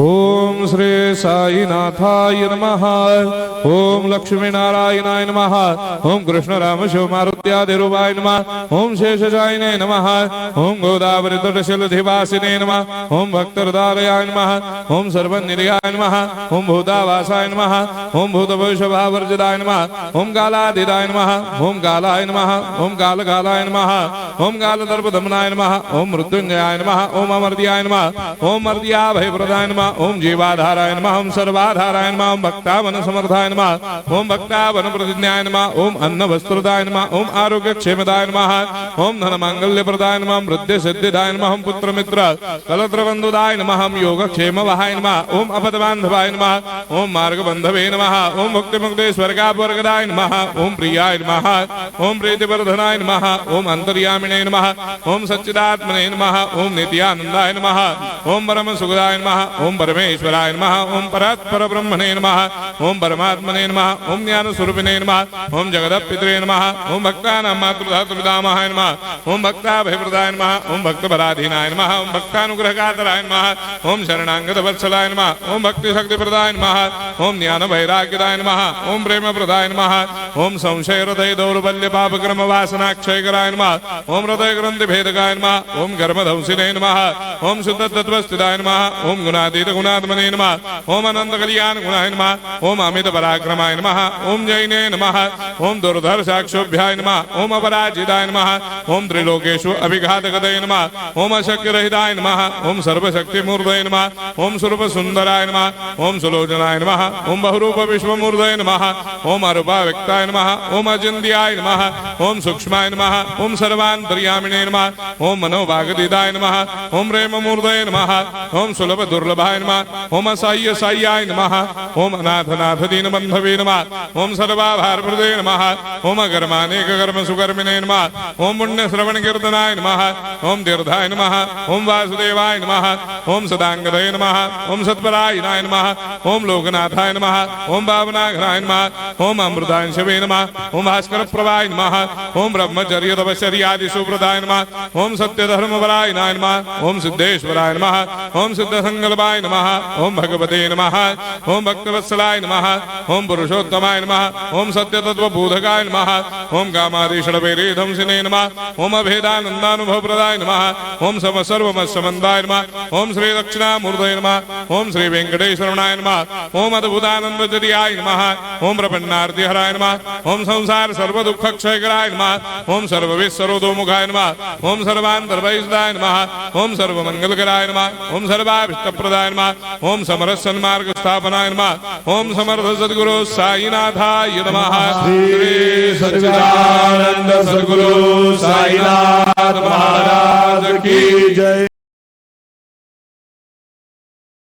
ओम श्री साईनाथाय नमः। ओम लक्ष्मी नारायणाय नमः। ओम कृष्ण राम शिव मारुत्यादिरूपाय नमः। ओम शेषशायिने नमः। ओम गोदावरी तटशिलधिवासिने नमः। ओम भक्तहृदयाय नमः। ओम सर्वनिलयाय नमः। ओम भूतावासाय नमः। ओम भूतभविष्यभावर्जिताय नमः। ओम कालातीताय नमः। ओम कालाय नमः। ओम कालकालाय नमः। ओम कालदर्पदमनाय नमः। ओम मृत्युंजयाय नमः। ओम अमर्त्याय नमः। ओम मर्त्याभयप्रदाय नमः। ओम जीवाधाराय नमः। ओम सर्वाधाराय नमः। ओम भक्तावन समर्थाय नमः। ओम भक्तावन प्रतिज्ञाय नमः। ओम अन्न वस्त्रदाय नमः। ओम आरोग्य क्षेमदाय नमः। ओम धन मांगल्य प्रदाय नमः। ओम वृद्धि सिद्धिदाय नमः। ओम पुत्र मित्र कलत्र बंधुदाय नमः। ओम योगक्षेम वहाय नमः। ओम अपदबांधवाय नमः। ओम मार्ग बंधवे नमः। ओम मुक्ति मुक्ति स्वर्गापवर्गदाय नमः। ओम प्रियाय नमः। ओम प्रीतिवर्धनाय नमः। ओम अंतर्यामिने नमः। ओम सच्चिदात्मने नमः। ओम नित्यानंदाय नमः। ओम परम सुखदाय नमः। ओम परमेश्वराय नमः। ओम परात्पर ब्रह्मणे नमः। ओम परमात्मने नमः। ओम ज्ञान स्वरूपिणे नमः। ओम जगदपितरे नमः। ओम भक्तानां मातृधातुपितामहाय नमः। ओम भक्ताभयप्रदाय नमः। ओम भक्तपराधीनाय नमः। ओम भक्तानुग्रहकातराय नमः। ओम शरणागत वत्सलाय नमः। ओम भक्ति शक्तिप्रदाय नमः। ओम ज्ञान वैराग्यदाय नमः। ओम प्रेम प्रदाय नमः। ओम संशय हृदय दौर्बल्य पापक्रम वासनाक्षयकराय नमः। ओम हृदय ग्रंथि भेदकाय नमः। ओम कर्मधंसिने नमः। ओम शुद्ध तत्वस्थिताय नमः। ओम गुणातीत गुणात्मने नमः। ओम अनंत कल्याण गुणाय नमः। ओम अमित पराक्रमाय नमः। ओम जैने नमः। ओम दुर्धर्षाक्षोभ्याय नमः। ओम अपराजिताय नमः। ओम त्रिलोकेषु अभिघातगतये नमः। ओम अशक्यरहिताय नमः। ओम सर्वशक्तिमूर्तये नमः। ओम स्वरूप सुंदराय नमः। ओम सुलोचनाय नमः। ओम बहुरूप विश्वमूर्तये नमः। ओम अरूपाव्यक्ताय नमः। ओम अचिन्त्याय नमः। ओम सूक्ष्माय नमः। ओम सर्वान्तर्यामिने नमः। ओम मनोभागदिताय नमः। ओम प्रेममूर्तये नमः। ओम सुलभ दुर्लभाय नमः। ओम असाह्य साह्याय नमः। ओम अनाथनाथ दीनबन्धवे नमः। ओम सर्वाभारप्रदे नमः। ओम अकर्मानेक कर्म सुकर्मिणे नमः। ओम पुण्य श्रवण कीर्तनाय नमः। ओम तीर्थाय नमः। ओम वासुदेवाय नमः। ओम सदांगदये नमः। ओम सत्परायणाय नमः। ओम लोकनाथाय नमः। ओम भावनाघराय नमः। ओम अमृतांशवे नमः। ओम भास्कर प्रभाय नमः। ओम ब्रह्मचर्य तपश्चर्यादि सुप्रदाय नमः। ओम सत्यधर्मपरायणाय नमः। ओम सिद्धेश्वराय नमः। ओम सिद्ध संकल्पाय नमः। ओम भगवते नमः। ओम भक्तवत्सलाय नमः। ओम पुरुषोत्तमाय नमः। ओम सत्यतत्त्वबोधकाय नमः। ओम कामादिषडवेरेधंसिने नमः। ओम अभेदानन्दानुभवप्रदाय नमः। ओम सर्वमस्समन्दाय नमः। ओम श्री दक्षिणामूर्तये नमः। ओम श्री वेंकटेश्वरनाय नमः। ओम अद्भुतानन्दचर्याय नमः। ओम प्रपन्नार्तिहराय नमः। ओम संसार सर्वदुःखक्षयकराय नमः। ओम सर्वविश्वरोधोमुखाय नमः। ओम सर्वान्तर्वैसदाय नमः। ओम सर्वमङ्गलकराय नमः। ओम सर्वाभीष्टप्रदाय नमः। ओम समरस सन्मार्ग स्थापनाय नमः। ओम समर्थ सद्गुरु साईनाथाय नमः। श्री सच्चिदानंद सद्गुरु साईनाथ